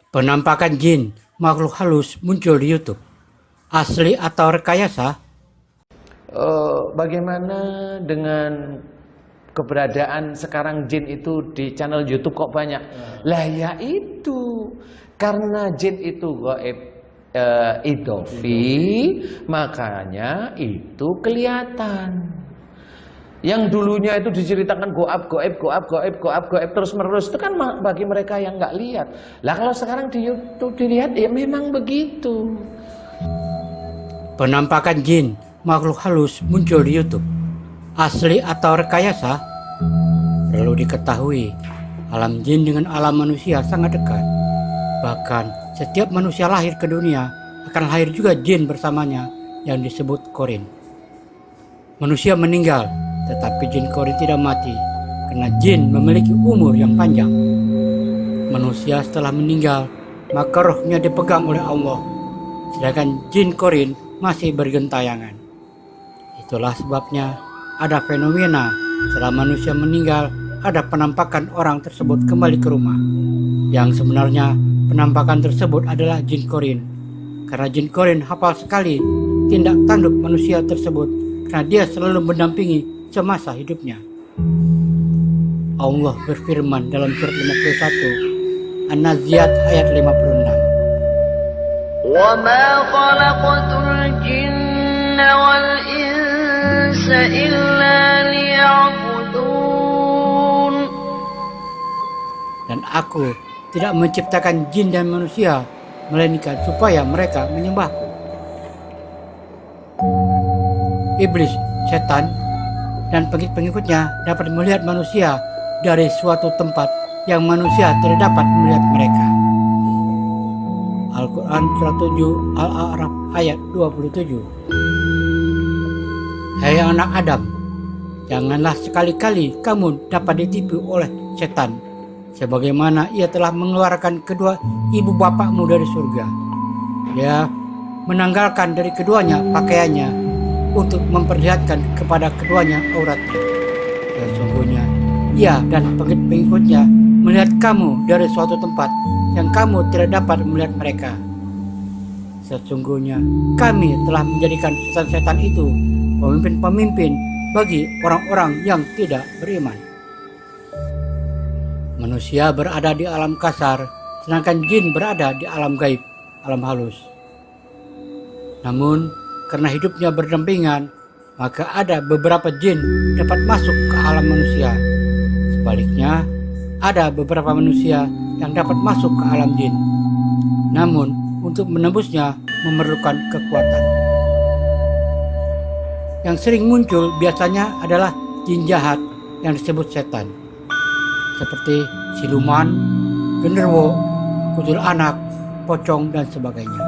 Penampakan jin makhluk halus muncul di YouTube. Asli atau rekayasa? Bagaimana dengan keberadaan sekarang jin itu di channel YouTube kok banyak? Lah ya itu, karena jin itu gaib idofi, makanya itu kelihatan. Yang dulunya itu diceritakan goib terus menerus, itu kan bagi mereka yang nggak lihat. Lah kalau sekarang di YouTube dilihat, ya memang begitu. Penampakan jin makhluk halus muncul di YouTube. Asli atau rekayasa? Perlu diketahui, alam jin dengan alam manusia sangat dekat. Bahkan setiap manusia lahir ke dunia akan lahir juga jin bersamanya yang disebut korin. Manusia meninggal, tetapi jin korin tidak mati karena jin memiliki umur yang panjang. Manusia setelah meninggal, maka rohnya dipegang oleh Allah, sedangkan jin korin masih bergentayangan. Itulah sebabnya ada fenomena setelah manusia meninggal, ada penampakan orang tersebut kembali ke rumah. Yang sebenarnya penampakan tersebut adalah jin korin, karena jin korin hafal sekali tindak tanduk manusia tersebut, karena dia selalu mendampingi semasa hidupnya. Allah berfirman dalam surat 51 An-Naziat ayat 56. وَمَا خَلَقْتُ الْجِنَّ وَالْإِنسَ إِلَّا لِيَعْبُدُونَ. Dan aku tidak menciptakan jin dan manusia melainkan supaya mereka menyembahku. Iblis, setan, dan pengikut-pengikutnya dapat melihat manusia dari suatu tempat yang manusia tidak dapat melihat mereka. Al-Quran Surah 7 Al-A'raf ayat 27. Hai anak Adam, janganlah sekali-kali kamu dapat ditipu oleh setan, sebagaimana ia telah mengeluarkan kedua ibu bapakmu dari surga. Dia menanggalkan dari keduanya pakaiannya untuk memperlihatkan kepada keduanya auratnya. Sesungguhnya ia dan pengikut-pengikutnya melihat kamu dari suatu tempat yang kamu tidak dapat melihat mereka. Sesungguhnya kami telah menjadikan setan-setan itu pemimpin-pemimpin bagi orang-orang yang tidak beriman. Manusia berada di alam kasar, sedangkan jin berada di alam gaib, alam halus. Namun karena hidupnya berdampingan, maka ada beberapa jin dapat masuk ke alam manusia. Sebaliknya, ada beberapa manusia yang dapat masuk ke alam jin. Namun, untuk menembusnya memerlukan kekuatan. Yang sering muncul biasanya adalah jin jahat yang disebut setan, seperti siluman, genderuwo, kutil anak, pocong, dan sebagainya.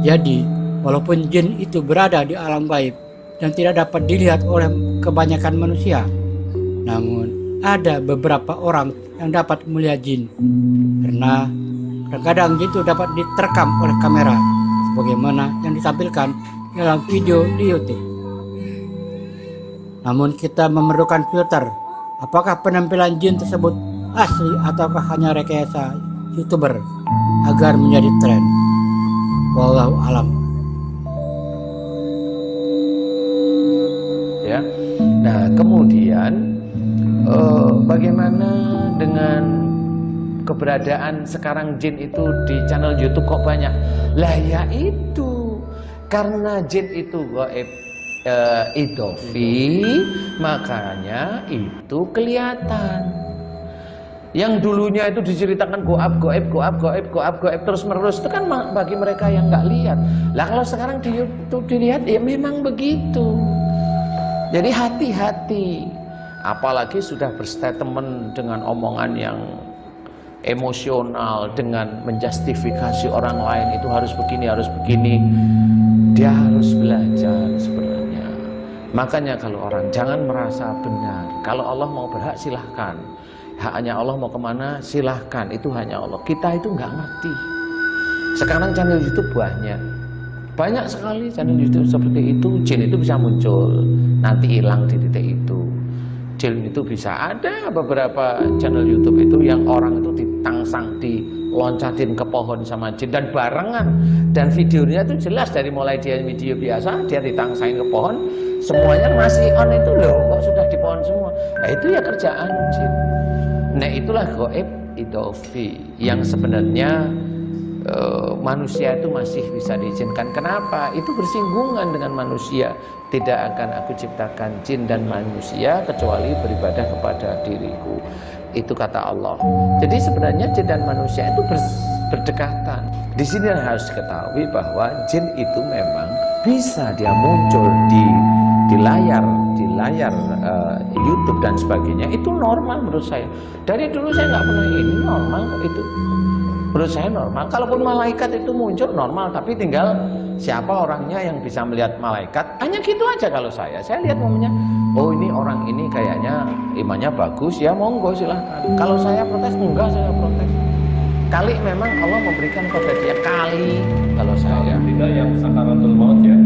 Jadi, walaupun jin itu berada di alam gaib dan tidak dapat dilihat oleh kebanyakan manusia, namun ada beberapa orang yang dapat melihat jin, karena kadang-kadang jin itu dapat diterekam oleh kamera, sebagaimana yang ditampilkan dalam video di YouTube. Namun kita memerlukan filter, apakah penampilan jin tersebut asli ataukah hanya rekayasa YouTuber agar menjadi tren. Wallahu alam. Ya. Nah, kemudian bagaimana dengan keberadaan sekarang jin itu di channel YouTube kok banyak? Lah ya itu, karena jin itu gaib idofi, makanya itu kelihatan. Yang dulunya itu diceritakan goib terus menerus, itu kan bagi mereka yang nggak lihat. Lah kalau sekarang di YouTube dilihat, ya memang begitu. Jadi hati-hati, apalagi sudah berstatement dengan omongan yang emosional, dengan menjustifikasi orang lain, itu harus begini. Dia harus belajar sebenarnya. Makanya kalau orang jangan merasa benar. Kalau Allah mau berhak silahkan, haknya Allah mau kemana silahkan, itu hanya Allah. Kita itu nggak ngerti. Sekarang channel YouTube banyak sekali channel YouTube seperti itu. Jin itu bisa muncul, nanti hilang di titik itu. Jin itu bisa ada beberapa channel YouTube itu yang orang itu ditangsang, loncatin ke pohon sama jin dan barengan, dan videonya itu jelas dari mulai dia video biasa dia ditangsain ke pohon, semuanya masih on itu loh, kok sudah di pohon semua. Nah, itu ya kerjaan jin. Nah, itulah gaib idofi yang sebenarnya manusia itu masih bisa diizinkan. Kenapa? Itu bersinggungan dengan manusia. Tidak akan aku ciptakan jin dan manusia kecuali beribadah kepada diriku. Itu kata Allah. Jadi sebenarnya jin dan manusia itu berdekatan. Di sini harus diketahui bahwa jin itu memang bisa dia muncul di layar YouTube dan sebagainya. Itu normal menurut saya. Dari dulu saya nggak pernah ini normal itu. Menurut saya normal. Kalaupun malaikat itu muncul normal, tapi tinggal siapa orangnya yang bisa melihat malaikat. Hanya gitu aja kalau saya lihat momennya, oh ini orang ini kayaknya imannya bagus, ya monggo silahkan. Kalau saya protes, enggak saya protes. Kali memang Allah memberikan kepada dia, kali kalau saya. Tidak yang sakaratul maut ya.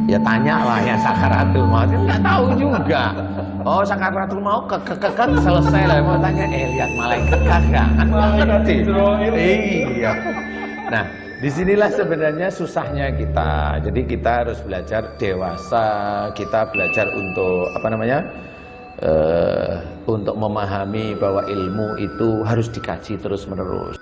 Ya tanya lah yang sakaratul maut, nggak tahu juga. Oh sakaratul maut kan selesai lah, mau tanya lihat malaikat kagak? Kan ngerti. Iya. Nah, disinilah sebenarnya susahnya kita. Jadi kita harus belajar dewasa, kita belajar untuk untuk memahami bahwa ilmu itu harus dikaji terus menerus.